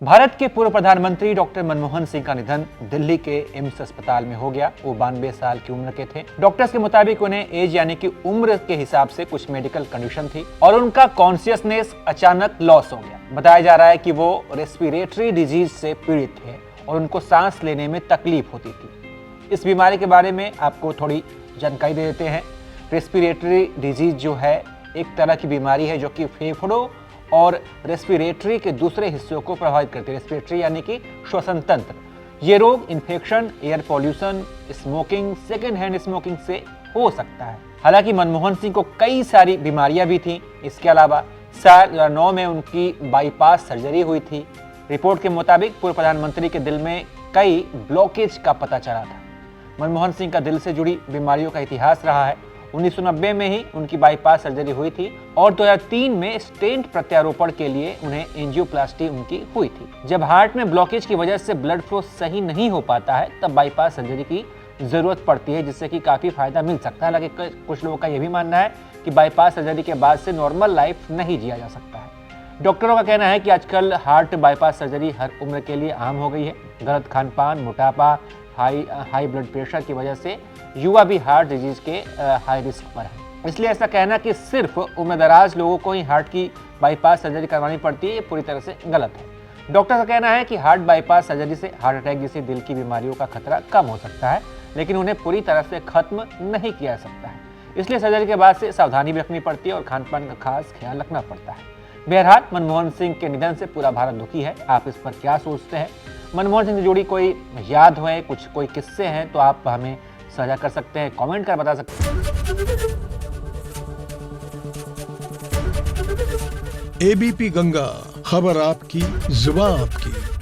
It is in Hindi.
भारत के पूर्व प्रधानमंत्री डॉक्टर मनमोहन सिंह का निधन दिल्ली के एम्स अस्पताल में हो गया। वो 92 साल की उम्र के थे। डॉक्टर्स के मुताबिक उन्हें एज यानी कि उम्र के हिसाब से कुछ मेडिकल कंडीशन थी और उनका कॉन्शियसनेस अचानक लॉस हो गया। बताया जा रहा है कि वो रेस्पिरेटरी डिजीज से पीड़ित थे और उनको सांस लेने में तकलीफ होती थी। इस बीमारी के बारे में आपको थोड़ी जानकारी दे देते हैं। रेस्पिरेटरी डिजीज जो है एक तरह की बीमारी है जो कि फेफड़ों और रेस्पिरेटरी के दूसरे हिस्सों को प्रभावित करती है। रेस्पिरेटरी यानी कि श्वसन तंत्र। ये रोग infection, air pollution, smoking, second hand smoking से हो सकता है। हालांकि मनमोहन सिंह को कई सारी बीमारियां भी थीं। इसके अलावा साल 2009 में उनकी बाईपास सर्जरी हुई थी। रिपोर्ट के मुताबिक पूर्व प्रधानमंत्री के दिल में कई ब्लॉकेज का पता चला था। मनमोहन सिंह का दिल से जुड़ी बीमारियों का इतिहास रहा है। 1990 में ही उनकी बाईपास सर्जरी हुई थी और 2003 में स्टेंट प्रत्यारोपण के लिए उन्हें एंजियोप्लास्टी उनकी हुई थी। जब हार्ट में ब्लॉकेज की वजह से ब्लड फ्लो सही नहीं हो पाता है तब बाईपास सर्जरी की जरूरत पड़ती है, जिससे कि काफी फायदा मिल सकता है। हालांकि कुछ लोगों का यह भी मानना है कि बाईपास सर्जरी के बाद से नॉर्मल लाइफ नहीं जिया जा सकता है। डॉक्टरों का कहना है कि आजकल हार्ट बाईपास सर्जरी हर उम्र के लिए आम हो गई है। गलत खान पान, मोटापा, हाई ब्लड प्रेशर की वजह से युवा भी हार्ट डिजीज के हाई रिस्क पर है। इसलिए ऐसा कहना कि सिर्फ उम्रदराज लोगों को ही हार्ट की बाईपास सर्जरी करवानी पड़ती है, ये पूरी तरह से गलत है। डॉक्टर का कहना है कि हार्ट बाईपास सर्जरी से हार्ट अटैक जैसी दिल की बीमारियों का खतरा कम हो सकता है, लेकिन उन्हें पूरी तरह से खत्म नहीं किया जा सकता है। इसलिए सर्जरी के बाद से सावधानी भी रखनी पड़ती है और खान पान का खास ख्याल रखना पड़ता है। बहरहाल मनमोहन सिंह के निधन से पूरा भारत दुखी है। आप इस पर क्या सोचते हैं? मनमोहन सिंह से जुड़ी कोई याद हो, कोई किस्से हैं तो आप हमें साझा कर सकते हैं, कमेंट कर बता सकते हैं। एबीपी गंगा, खबर आपकी, जुबान आपकी।